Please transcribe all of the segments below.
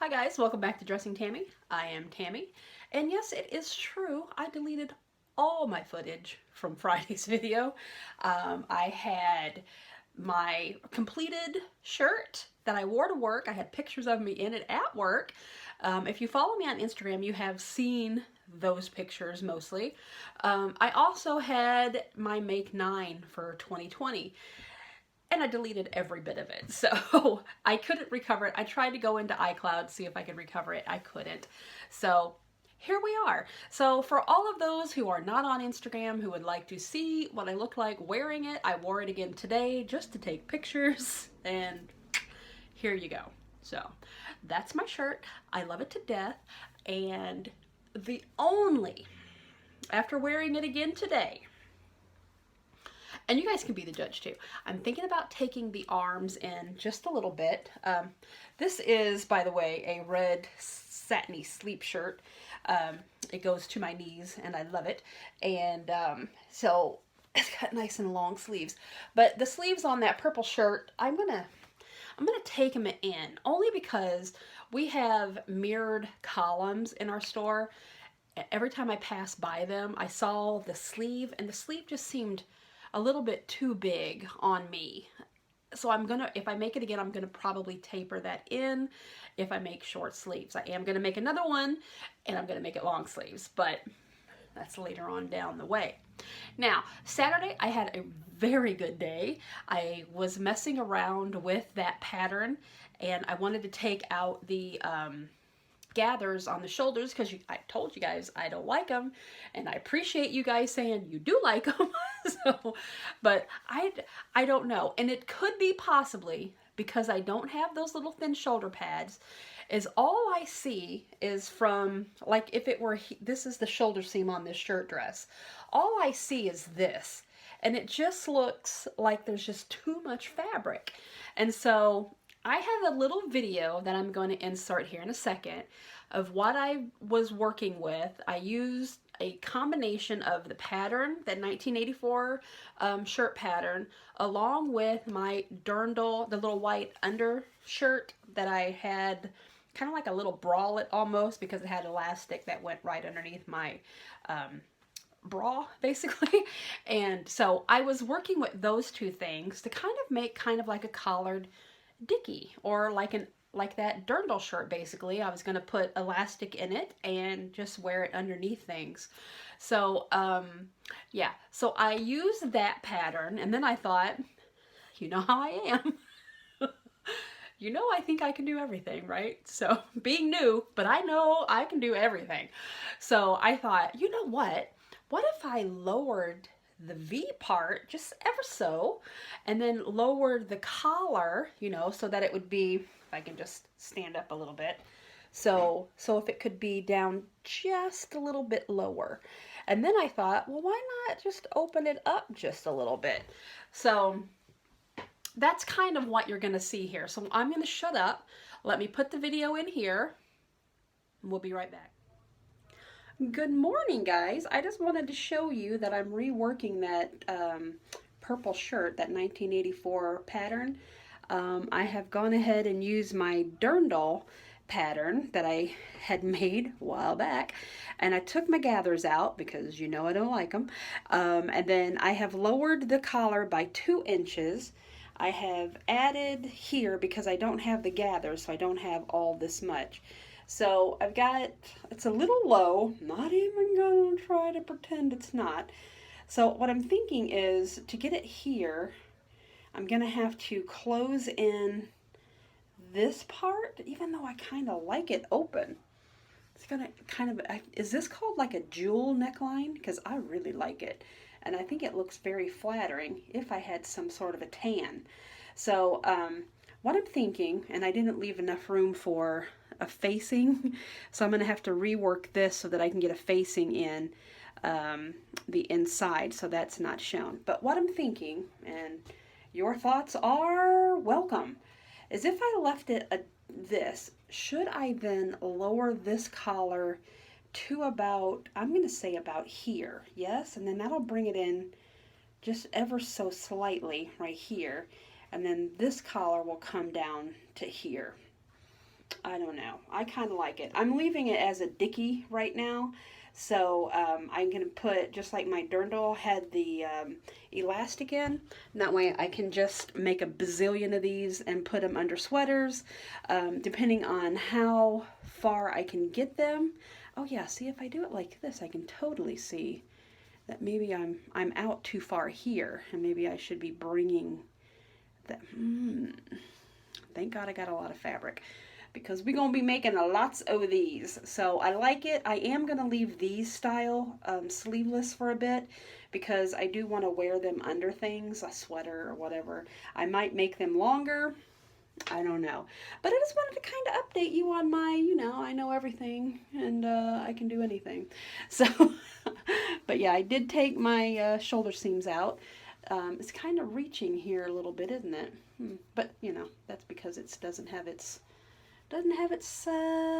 Hi guys, welcome back to Dressing Tammy. I am Tammy, and yes, it is true, I deleted all my footage from Friday's video. I had my completed shirt that I wore to work. I had pictures of me in it at work. If you follow me on Instagram, you have seen those pictures mostly. I also had my Make 9 for 2020 and I deleted every bit of it. So I couldn't recover it. I tried to go into iCloud, see if I could recover it. I couldn't. So here we are. So for all of those who are not on Instagram, who would like to see what I look like wearing it, I wore it again today just to take pictures, and here you go. So that's my shirt. I love it to death. And the only, after wearing it again today, and you guys can be the judge too. I'm thinking about taking the arms in just a little bit. This is, by the way, a red satiny sleep shirt. It goes to my knees and I love it. And so it's got nice and long sleeves. But the sleeves on that purple shirt, I'm gonna take them in only because we have mirrored columns in our store. Every time I pass by them, I saw the sleeve, and the sleeve just seemed a little bit too big on me. So I'm gonna, if I make it again, I'm gonna probably taper that in if I make short sleeves. I am gonna make another one and I'm gonna make it long sleeves, but that's later on down the way. Now, Saturday I had a very good day. I was messing around with that pattern and I wanted to take out the gathers on the shoulders because I told you guys I don't like them, and I appreciate you guys saying you do like them. So, but I don't know, and it could be possibly because I don't have those little thin shoulder pads. Is all I see is from, like, if it were, this is the shoulder seam on this shirt dress. All I see is this, and it just looks like there's just too much fabric. And so I have a little video that I'm going to insert here in a second of what I was working with. I used a combination of the pattern, that 1984 shirt pattern, along with my dirndl, the little white undershirt that I had, kind of like a little bralette almost, because it had elastic that went right underneath my bra basically. And so I was working with those two things to kind of make kind of like a collared dickie, or like that dirndl shirt basically. I was going to put elastic in it and just wear it underneath things. So yeah, so I used that pattern, and then I thought, you know how I am. You know, I think I can do everything, right? So being new, but I know I can do everything. So I thought, you know what if I lowered the V part just ever so, and then lowered the collar, you know, so that it would be, if I can just stand up a little bit, so if it could be down just a little bit lower. And then I thought, well, why not just open it up just a little bit? So that's kind of what you're going to see here. So I'm going to shut up. Let me put the video in here, and we'll be right back. Good morning, guys. I just wanted to show you that I'm reworking that purple shirt, that 1984 pattern. I have gone ahead and used my dirndl pattern that I had made a while back, and I took my gathers out because you know I don't like them, and then I have lowered the collar by 2 inches. I have added here, because I don't have the gathers, so I don't have all this much. So I've got, it's a little low, not even gonna try to pretend it's not. So what I'm thinking is, to get it here, I'm gonna have to close in this part, even though I kind of like it open. It's gonna kind of, is this called like a jewel neckline? Because I really like it. And I think it looks very flattering if I had some sort of a tan. So what I'm thinking, and I didn't leave enough room for a facing, so I'm going to have to rework this so that I can get a facing in the inside, so that's not shown. But what I'm thinking, and your thoughts are welcome, is if I left it this, should I then lower this collar to about, I'm going to say about here, yes, and then that'll bring it in just ever so slightly right here, and then this collar will come down to here. I don't know. I kind of like it. I'm leaving it as a dicky right now. So I'm going to put, just like my dirndl had the elastic in, and that way I can just make a bazillion of these and put them under sweaters, depending on how far I can get them. Oh yeah, see, if I do it like this, I can totally see that maybe I'm out too far here, and maybe I should be bringing that. Thank God I got a lot of fabric, because we're going to be making lots of these. So I like it. I am going to leave these style sleeveless for a bit, because I do want to wear them under things, a sweater or whatever. I might make them longer. I don't know. But I just wanted to kind of update you on my, I know everything, and I can do anything. So, but yeah, I did take my shoulder seams out. It's kind of reaching here a little bit, isn't it? But, that's because it doesn't have its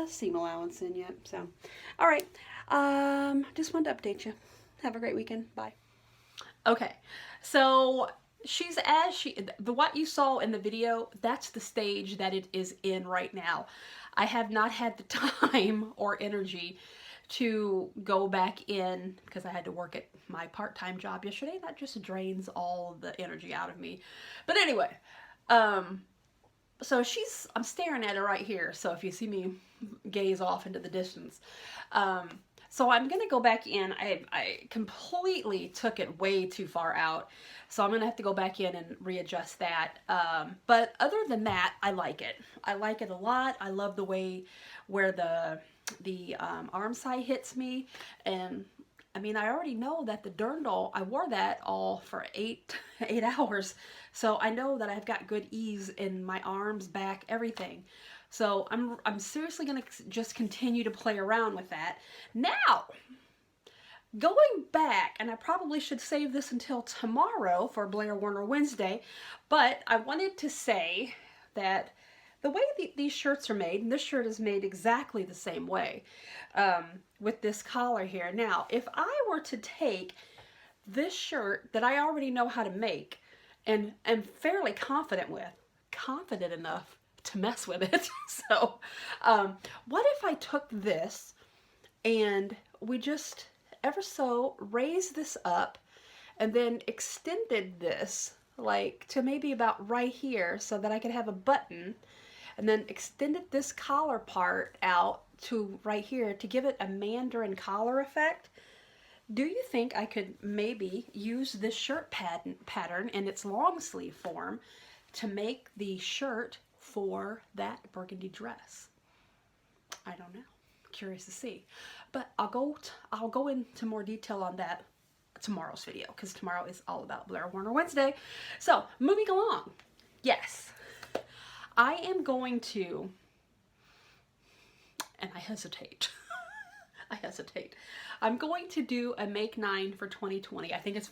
seam allowance in yet. So, all right. Just wanted to update you. Have a great weekend. Bye. Okay. So what you saw in the video, that's the stage that it is in right now. I have not had the time or energy to go back in, because I had to work at my part-time job yesterday. That just drains all the energy out of me. But anyway, so I'm staring at her right here. So if you see me gaze off into the distance, so I'm going to go back in. I completely took it way too far out. So I'm going to have to go back in and readjust that. But other than that, I like it. I like it a lot. I love the way where the arm side hits me. And I mean, I already know that the dirndl, I wore that all for eight hours. So I know that I've got good ease in my arms, back, everything. So I'm seriously going to just continue to play around with that. Now, going back, and I probably should save this until tomorrow for Blair Warner Wednesday, but I wanted to say that the way these shirts are made, and this shirt is made exactly the same way, with this collar here. Now, if I were to take this shirt that I already know how to make, and am fairly confident enough to mess with it. So, what if I took this and we just ever so raised this up and then extended this like to maybe about right here, so that I could have a button, and then extended this collar part out to right here to give it a mandarin collar effect? Do you think I could maybe use this shirt pattern in its long sleeve form to make the shirt for that burgundy dress? I don't know. Curious to see. But I'll go into more detail on that tomorrow's video, because tomorrow is all about Blair Warner Wednesday. So, moving along. Yes. I am going to, and I hesitate. I'm going to do a Make 9 for 2020. I think it's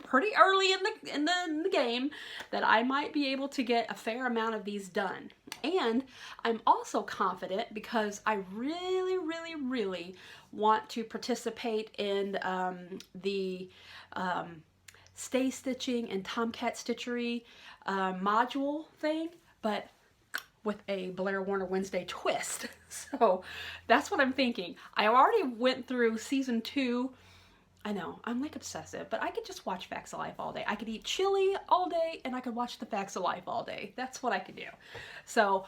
pretty early in the game that I might be able to get a fair amount of these done. And I'm also confident, because I really, really, really want to participate in the stay stitching and Tomcat stitchery module thing, but with a Blair Warner Wednesday twist. So that's what I'm thinking. I already went through season 2. I know, I'm like obsessive, but I could just watch Facts of Life all day. I could eat chili all day, and I could watch the Facts of Life all day. That's what I could do. So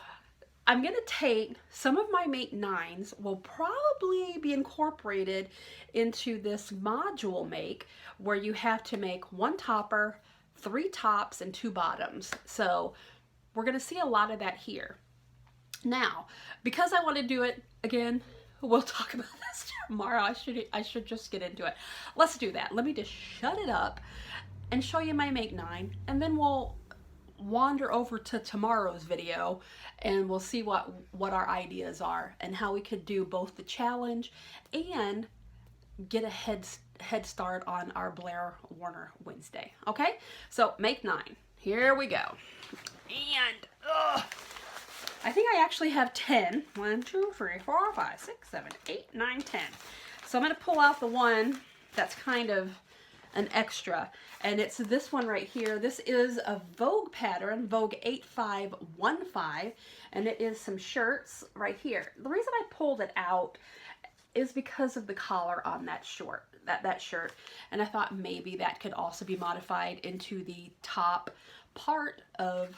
I'm going to take some of my Make 9s, will probably be incorporated into this module make, where you have to make 1 topper, 3 tops, and 2 bottoms. So we're going to see a lot of that here. Now, because I want to do it again, we'll talk about this tomorrow. I should just get into it. Let's do that. Let me just shut it up and show you my Make 9, and then we'll wander over to tomorrow's video, and we'll see what our ideas are and how we could do both the challenge and get a head start on our Blair Warner Wednesday. Okay, so Make 9. Here we go. And I think I actually have 10. 1, 2, 3, 4, 5, 6, 7, 8, 9, 10. So I'm going to pull out the one that's kind of an extra, and it's this one right here. This is a Vogue pattern, Vogue 8515, and it is some shirts right here. The reason I pulled it out is because of the collar on that shirt, and I thought maybe that could also be modified into the top part of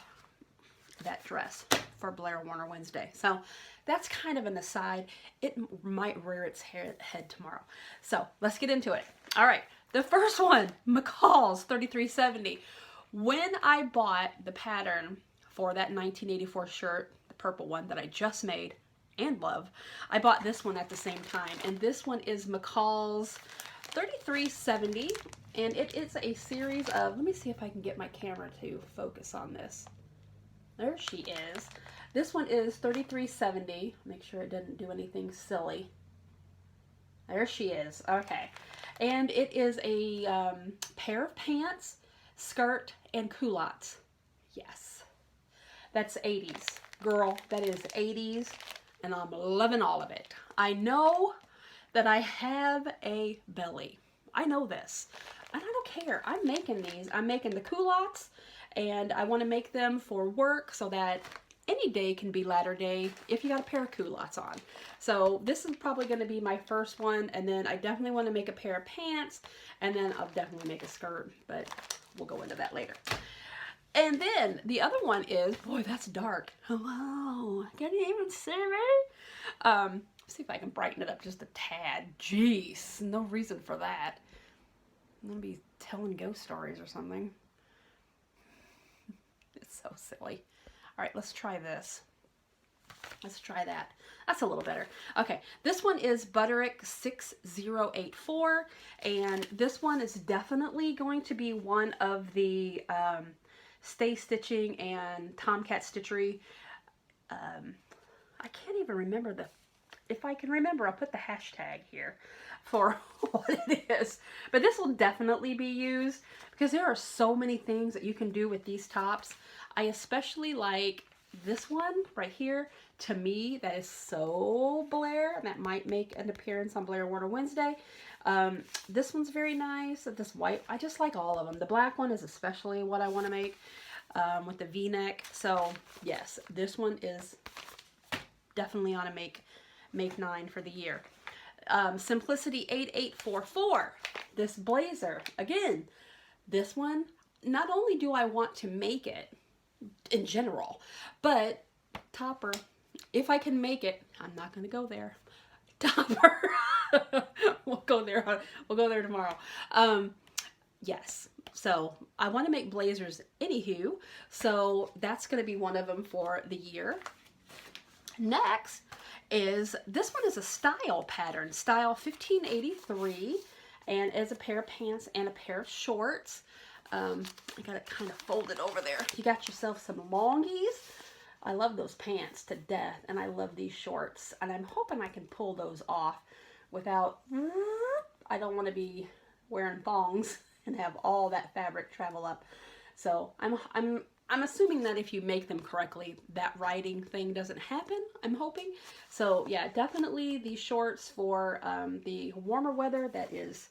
that dress for Blair Warner Wednesday. So that's kind of an aside. It might rear its head tomorrow. So let's get into it. All right, the first one, McCalls 3370. When I bought the pattern for that 1984 shirt, the purple one that I just made and love, I bought this one at the same time, and this one is McCalls 3370, and it is a series of, let me see if I can get my camera to focus on this. There she is. This one is 3370. Make sure it didn't do anything silly. There she is. Okay. And it is a pair of pants, skirt, and culottes. Yes. That's 80s. Girl, that is 80s, and I'm loving all of it. I know that I have a belly. I know this. And I don't care. I'm making these. I'm making the culottes, and I want to make them for work so that any day can be latter day if you got a pair of culottes on. So this is probably going to be my first one, and then I definitely want to make a pair of pants, and then I'll definitely make a skirt, but we'll go into that later. And then the other one is, boy, that's dark. Hello, can you even see me? See if I can brighten it up just a tad. Jeez, no reason for that. I'm gonna be telling ghost stories or something. It's so silly. All right, let's try this. Let's try that. That's a little better. Okay, this one is Butterick 6084, and this one is definitely going to be one of the Stay Stitching and Tomcat Stitchery. I can't even remember if I can remember, I'll put the hashtag here for what it is. But this will definitely be used because there are so many things that you can do with these tops. I especially like this one right here. To me, that is so Blair, and that might make an appearance on Blair Warner Wednesday. This one's very nice. This white, I just like all of them. The black one is especially what I want to make with the V-neck. So yes, this one is definitely on a make 9 for the year. Simplicity 8844. This blazer, again, this one, not only do I want to make it in general, but topper, if I can make it, I'm not going to go there. Topper. We'll go there tomorrow. Yes. So I want to make blazers anywho. So that's going to be one of them for the year. Next is, this one is a style pattern, style 1583, and is a pair of pants and a pair of shorts. I got it kind of folded over there. You got yourself some longies. I love those pants to death, and I love these shorts, and I'm hoping I can pull those off without, I don't want to be wearing thongs and have all that fabric travel up. So I'm assuming that if you make them correctly, that riding thing doesn't happen, I'm hoping. So yeah, definitely these shorts for the warmer weather that is,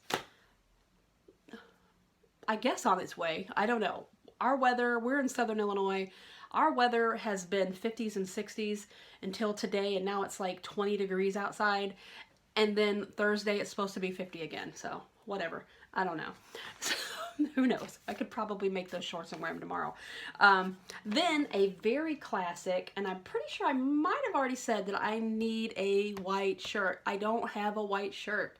I guess, on its way. I don't know. Our weather, we're in Southern Illinois. Our weather has been 50s and 60s until today, and now it's like 20 degrees outside. And then Thursday it's supposed to be 50 again. So whatever. I don't know. So, who knows? I could probably make those shorts and wear them tomorrow. Then a very classic, and I'm pretty sure I might have already said that I need a white shirt. I don't have a white shirt.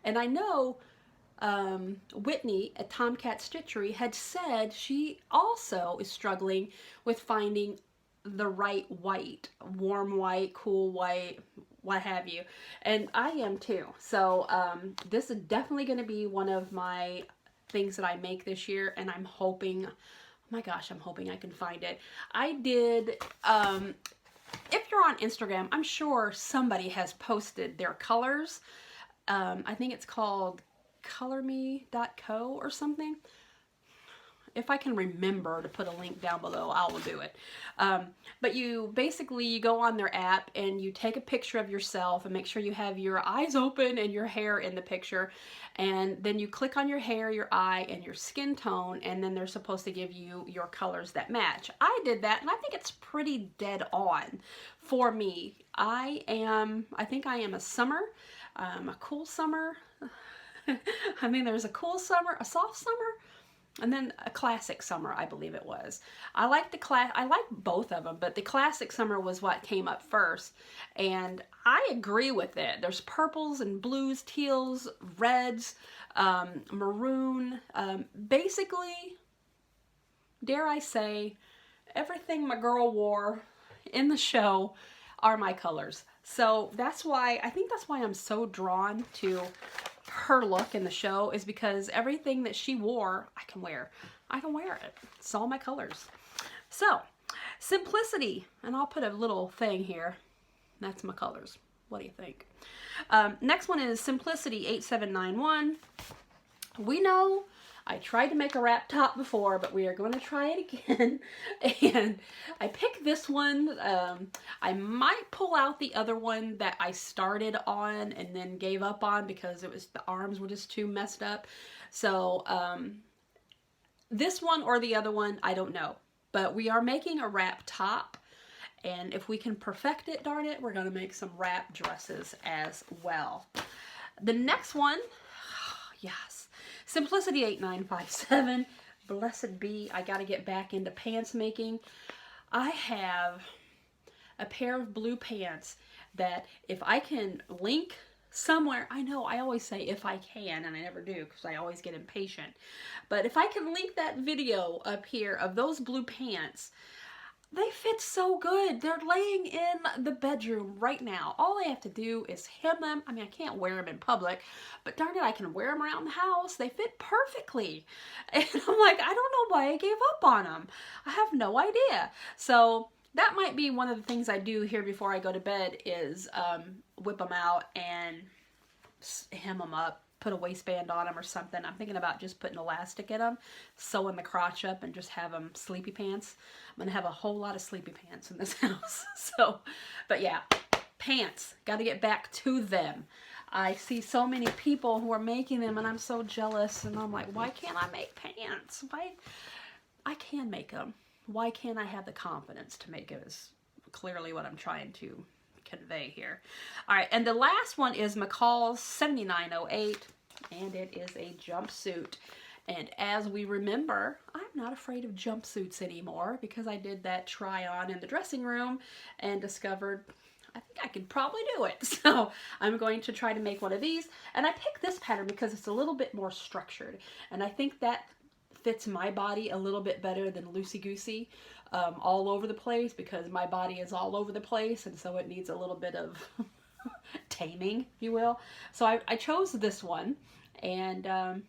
And I know Whitney at Tomcat Stitchery had said she also is struggling with finding the right white, warm white, cool white, what have you. And I am too. So this is definitely going to be one of my things that I make this year, and I'm hoping, oh my gosh, I'm hoping I can find it. I did, if you're on Instagram, I'm sure somebody has posted their colors. I think it's called colorme.co or something. if I can remember to put a link down below, I will do it. But you basically go on their app and you take a picture of yourself and make sure you have your eyes open and your hair in the picture. And then you click on your hair, your eye, and your skin tone, and then they're supposed to give you your colors that match. I did that, and I think it's pretty dead on for me. I think I am a summer, a cool summer. I mean, there's a cool summer, a soft summer, and then a classic summer, I believe it was. I like both of them, but the classic summer was what came up first, and I agree with it. There's purples and blues, teals, reds, maroon, basically, dare I say, everything my girl wore in the show are my colors. So that's why, I think that's why I'm so drawn to her look in the show, is because everything that she wore, I can wear. I can wear it. It's all my colors. So, simplicity, and I'll put a little thing here. That's my colors. What do you think? Next one is Simplicity 8791. We know I tried to make a wrap top before, but we are going to try it again. And I picked this one. I might pull out the other one that I started on and then gave up on because the arms were just too messed up. So this one or the other one, I don't know. But we are making a wrap top. And if we can perfect it, darn it, we're going to make some wrap dresses as well. The next one, yes, Simplicity 8957. Blessed be, I got to get back into pants making. I have a pair of blue pants that if I can link somewhere, I know I always say if I can, and I never do because I always get impatient. But if I can link that video up here of those blue pants, they fit so good. They're laying in the bedroom right now. All I have to do is hem them. I mean, I can't wear them in public, but darn it, I can wear them around the house. They fit perfectly. And I'm like, I don't know why I gave up on them. I have no idea. So that might be one of the things I do here before I go to bed is whip them out and hem them up. Put a waistband on them or something. I'm thinking about just putting elastic in them, sewing the crotch up, and just have them sleepy pants. I'm going to have a whole lot of sleepy pants in this house. So, but yeah, pants. Got to get back to them. I see so many people who are making them, and I'm so jealous. And I'm like, why can't I make pants? Why? I can make them. Why can't I have the confidence to make it? Is clearly what I'm trying to convey here. All right, and the last one is McCalls 7908, and it is a jumpsuit. And as we remember, I'm not afraid of jumpsuits anymore because I did that try on in the dressing room and discovered I think I could probably do it. So I'm going to try to make one of these, and I picked this pattern because it's a little bit more structured, and I think that fits my body a little bit better than loosey-goosey, all over the place, because my body is all over the place, and so it needs a little bit of taming, if you will. So I chose this one, and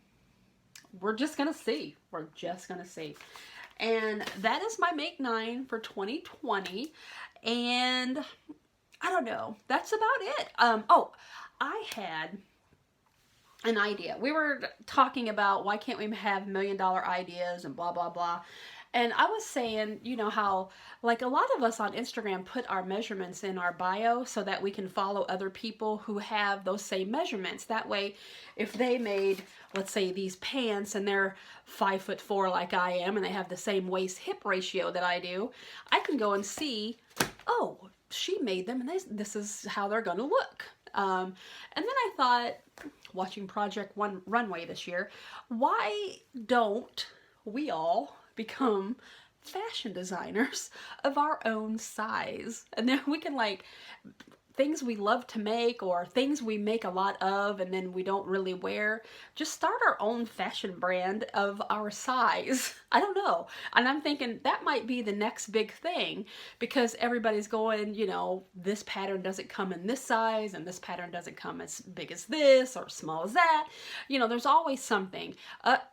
we're just gonna see. We're just gonna see. And that is my Make 9 for 2020, and I don't know. That's about it. Oh, I had an idea. We were talking about why can't we have $1 million ideas and blah, blah, blah. And I was saying, you know, how like a lot of us on Instagram put our measurements in our bio so that we can follow other people who have those same measurements. That way, if they made, let's say, these pants and they're 5'4" like I am, and they have the same waist hip ratio that I do, I can go and see, oh, she made them and this is how they're going to look. And then I thought, watching Project Runway this year, why don't we all become fashion designers of our own size? And then we can, like, things we love to make or things we make a lot of and then we don't really wear, just start our own fashion brand of our size. I don't know. And I'm thinking that might be the next big thing, because everybody's going, you know, this pattern doesn't come in this size and this pattern doesn't come as big as this or small as that. You know, there's always something.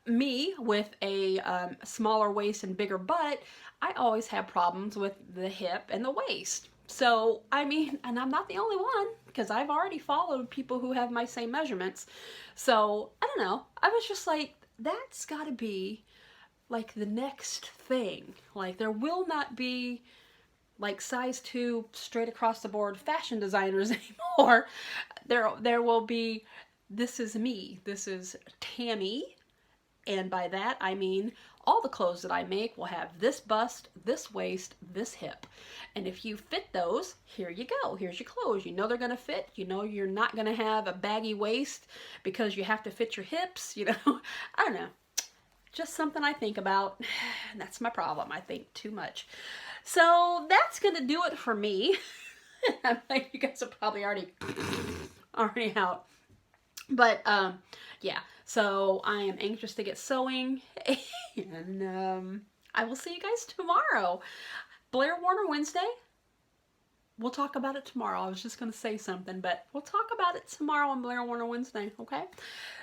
Me with a smaller waist and bigger butt, I always have problems with the hip and the waist. So, I mean, and I'm not the only one, because I've already followed people who have my same measurements. So, I don't know. I was just like, that's got to be like the next thing. Like there will not be like size 2 straight across the board fashion designers anymore. There will be, this is me. This is Tammy. And by that I mean all the clothes that I make will have this bust, this waist, this hip. And if you fit those, here you go. Here's your clothes. You know they're going to fit. You know you're not going to have a baggy waist because you have to fit your hips, you know. I don't know. Just something I think about. That's my problem. I think too much. So that's going to do it for me. I think you guys are probably already out. But yeah, so I am anxious to get sewing, and I will see you guys tomorrow. Blair Warner Wednesday. We'll talk about it tomorrow. I was just going to say something, but we'll talk about it tomorrow on Blair Warner Wednesday, okay?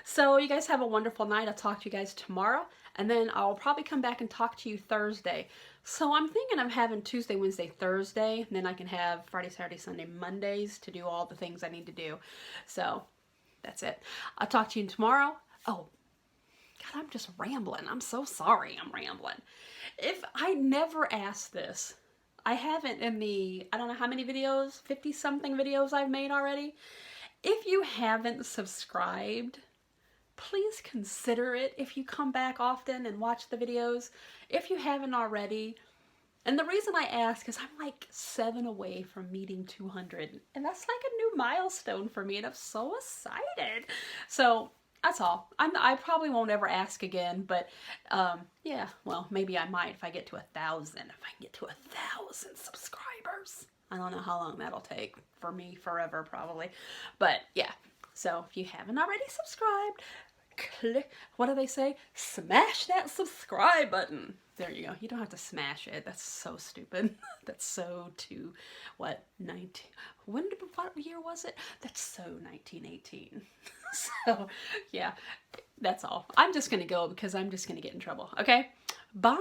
So you guys have a wonderful night. I'll talk to you guys tomorrow, and then I'll probably come back and talk to you Thursday. So I'm thinking of having Tuesday, Wednesday, Thursday, and then I can have Friday, Saturday, Sunday, Mondays to do all the things I need to do. So that's it. I'll talk to you tomorrow. Oh, God, I'm just rambling. I'm so sorry I'm rambling. If I never asked this, I haven't in the, I don't know how many videos, 50-something videos I've made already. If you haven't subscribed, please consider it if you come back often and watch the videos. If you haven't already, and the reason I ask is I'm like 7 away from meeting 200, and that's like a new milestone for me, and I'm so excited. So that's all. I probably won't ever ask again, but yeah, well, maybe I might if I get to 1,000. If I can get to 1,000 subscribers, I don't know how long that'll take. For me, forever probably. But yeah, so if you haven't already subscribed, click, what do they say? Smash that subscribe button. There you go. You don't have to smash it. That's so stupid. That's so too, what, 19, what year was it? That's so 1918. So, yeah, that's all. I'm just going to go because I'm just going to get in trouble. Okay? Bye!